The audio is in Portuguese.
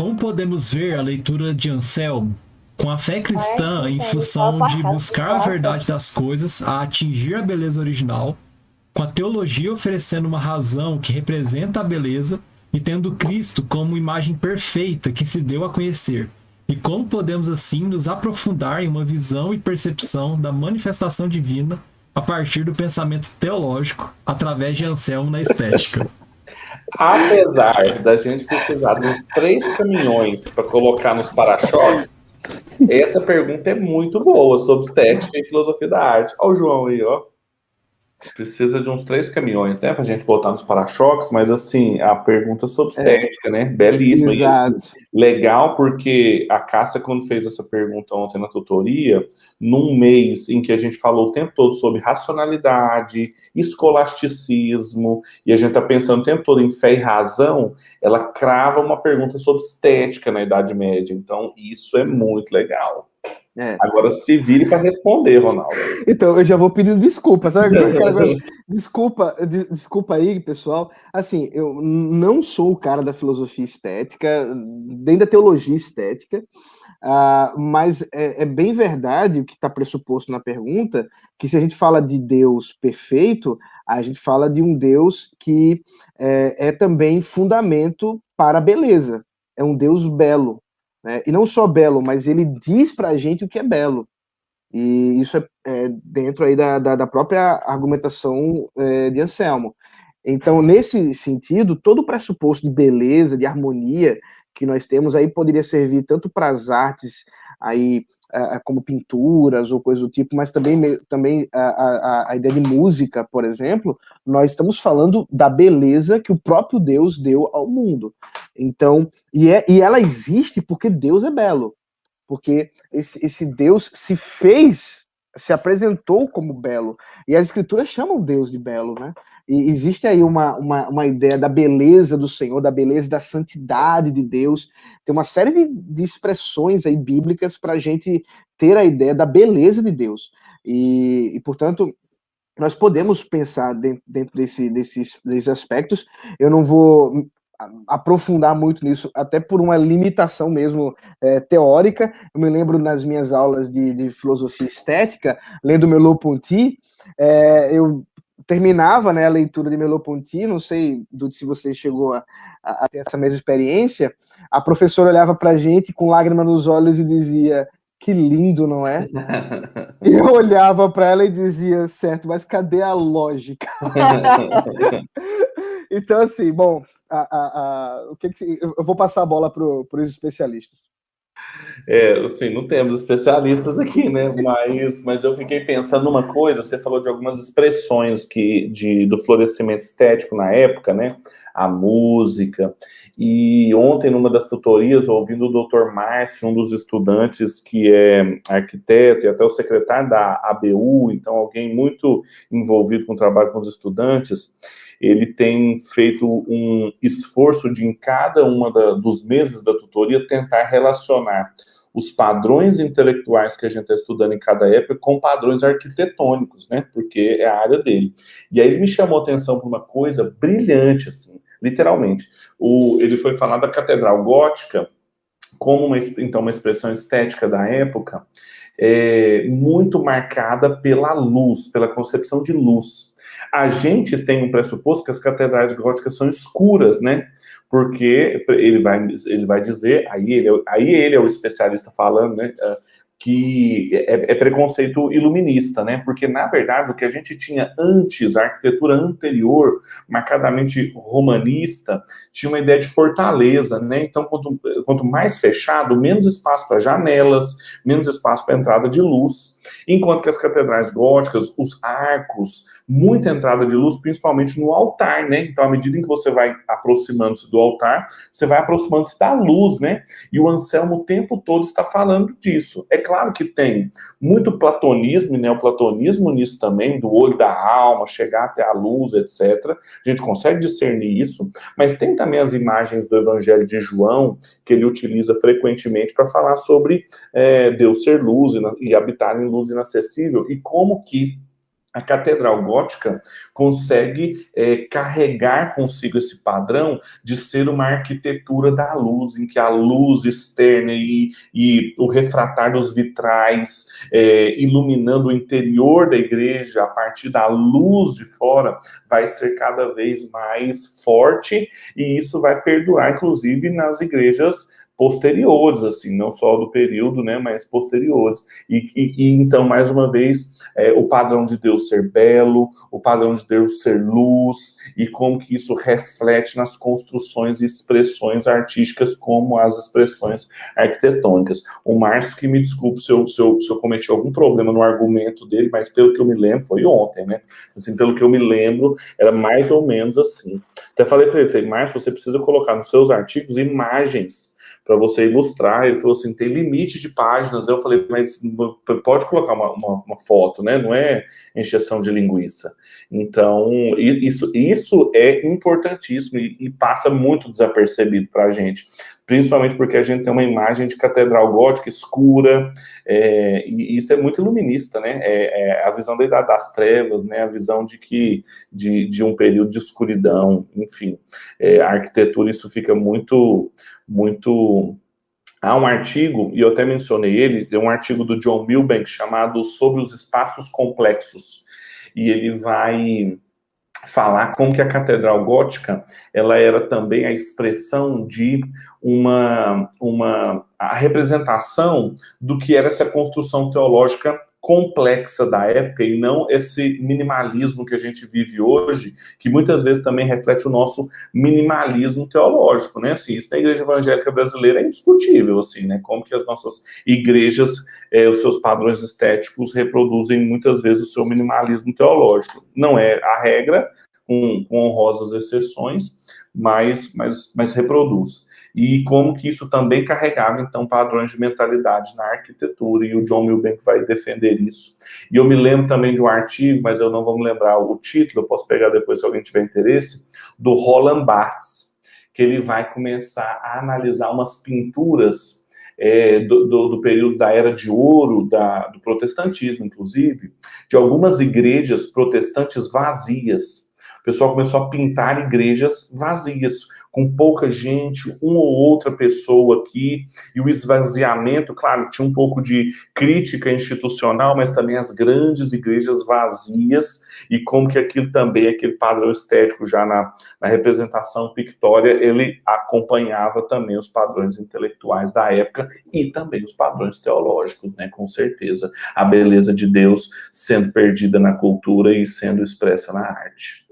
como podemos ver a leitura de Anselmo? Com a fé cristã em função de buscar a verdade das coisas, a atingir a beleza original, com a teologia oferecendo uma razão que representa a beleza e tendo Cristo como imagem perfeita que se deu a conhecer. E como podemos assim nos aprofundar em uma visão e percepção da manifestação divina a partir do pensamento teológico através de Anselmo na estética? Apesar da gente precisar de uns 3 caminhões para colocar nos para-choques, essa pergunta é muito boa sobre estética e filosofia da arte. Olha o João aí, ó. Precisa de uns 3 caminhões, né, pra gente botar nos para-choques, mas assim, a pergunta sobre estética, né? Belíssima. E assim, Exato. legal porque a Cássia, quando fez essa pergunta ontem na tutoria, num mês em que a gente falou o tempo todo sobre racionalidade, escolasticismo, e a gente tá pensando o tempo todo em fé e razão, ela crava uma pergunta sobre estética na Idade Média. Então, isso é muito legal. Agora se vire para responder, Ronaldo. Então, eu já vou pedindo desculpa, sabe? Desculpa aí, pessoal. Assim, eu não sou o cara da filosofia estética, nem da teologia estética, mas é bem verdade o que está pressuposto na pergunta, que se a gente fala de Deus perfeito, a gente fala de um Deus que é também fundamento para a beleza. É um Deus belo. Né? E não só belo, mas ele diz para a gente o que é belo. E isso é dentro aí da própria argumentação de Anselmo. Então, nesse sentido, todo o pressuposto de beleza, de harmonia que nós temos aí poderia servir tanto para as artes aí, como pinturas ou coisa do tipo, mas também a ideia de música, por exemplo, nós estamos falando da beleza que o próprio Deus deu ao mundo. Então, e ela existe porque Deus é belo, porque esse Deus se apresentou como belo, e as escrituras chamam Deus de belo, né? E existe aí uma ideia da beleza do Senhor, da beleza da santidade de Deus. Tem uma série de expressões aí bíblicas para a gente ter a ideia da beleza de Deus. E portanto, nós podemos pensar dentro desses aspectos. Eu não vou aprofundar muito nisso, até por uma limitação mesmo teórica. Eu me lembro nas minhas aulas de filosofia estética, lendo Merleau-Ponty, eu terminava, né, a leitura de Merleau-Ponty, não sei se você chegou a ter essa mesma experiência, a professora olhava para a gente com lágrima nos olhos e dizia: que lindo, não é? E eu olhava para ela e dizia: certo, mas cadê a lógica? Então, assim, bom, eu vou passar a bola para os especialistas. Assim, não temos especialistas aqui, né? Mas eu fiquei pensando numa coisa. Você falou de algumas expressões do florescimento estético na época, né? A música. E ontem, numa das tutorias, ouvindo o Dr. Márcio, um dos estudantes que é arquiteto e até o secretário da ABU, então alguém muito envolvido com o trabalho com os estudantes, ele tem feito um esforço de, em cada dos meses da tutoria, tentar relacionar os padrões intelectuais que a gente está estudando em cada época com padrões arquitetônicos, né? Porque é a área dele. E aí ele me chamou a atenção para uma coisa brilhante, assim, literalmente. Ele foi falar da Catedral Gótica como uma expressão estética da época muito marcada pela luz, pela concepção de luz. A gente tem um pressuposto que as catedrais góticas são escuras, né? Porque ele vai dizer, aí ele é o especialista falando, né? Que é preconceito iluminista, né? Porque, na verdade, o que a gente tinha antes, a arquitetura anterior, marcadamente romanista, tinha uma ideia de fortaleza, né? Então, quanto mais fechado, menos espaço para janelas, menos espaço para entrada de luz. Enquanto que as catedrais góticas, os arcos, muita entrada de luz, principalmente no altar, né? Então, à medida em que você vai aproximando-se do altar, você vai aproximando-se da luz, né? E o Anselmo o tempo todo está falando disso. É claro que tem muito platonismo e neoplatonismo nisso também, do olho da alma, chegar até a luz, etc. A gente consegue discernir isso, mas tem também as imagens do Evangelho de João, que ele utiliza frequentemente para falar sobre Deus ser luz e habitar em luz inacessível, e como que a catedral gótica consegue carregar consigo esse padrão de ser uma arquitetura da luz, em que a luz externa e o refratar dos vitrais, iluminando o interior da igreja a partir da luz de fora, vai ser cada vez mais forte, e isso vai perdurar, inclusive, nas igrejas posteriores, assim, não só do período, né, mas posteriores. E então, mais uma vez, o padrão de Deus ser belo, o padrão de Deus ser luz, e como que isso reflete nas construções e expressões artísticas, como as expressões arquitetônicas. O Márcio, que me desculpe se eu cometi algum problema no argumento dele, mas pelo que eu me lembro, foi ontem, né? Assim, pelo que eu me lembro, era mais ou menos assim. Até falei para ele, Márcio, você precisa colocar nos seus artigos imagens para você ilustrar. Ele falou assim, tem limite de páginas. Eu falei, mas pode colocar uma foto, né? Não é encheção de linguiça. Então, isso é importantíssimo e passa muito desapercebido para a gente, principalmente porque a gente tem uma imagem de catedral gótica escura, e isso é muito iluminista, né? A visão da Idade das Trevas, né? A visão de um período de escuridão, enfim. A arquitetura, isso fica muito... Há um artigo, e eu até mencionei ele, é um artigo do John Milbank chamado Sobre os Espaços Complexos, e ele vai falar como que a catedral gótica, ela era também a expressão de a representação do que era essa construção teológica complexa da época, e não esse minimalismo que a gente vive hoje, que muitas vezes também reflete o nosso minimalismo teológico, né? Assim, isso na igreja evangélica brasileira é indiscutível, assim, né? Como que as nossas igrejas, os seus padrões estéticos reproduzem muitas vezes o seu minimalismo teológico. Não é a regra, com honrosas exceções, mas reproduz. E como que isso também carregava, então, padrões de mentalidade na arquitetura, e o John Milbank vai defender isso. E eu me lembro também de um artigo, mas eu não vou me lembrar o título, eu posso pegar depois se alguém tiver interesse, do Roland Barthes, que ele vai começar a analisar umas pinturas do período da Era de Ouro, do protestantismo, inclusive, de algumas igrejas protestantes vazias. O pessoal começou a pintar igrejas vazias, com pouca gente, uma ou outra pessoa aqui, e o esvaziamento, claro, tinha um pouco de crítica institucional, mas também as grandes igrejas vazias, e como que aquilo também, aquele padrão estético já na representação pictória, ele acompanhava também os padrões intelectuais da época, e também os padrões teológicos, né, com certeza. A beleza de Deus sendo perdida na cultura e sendo expressa na arte.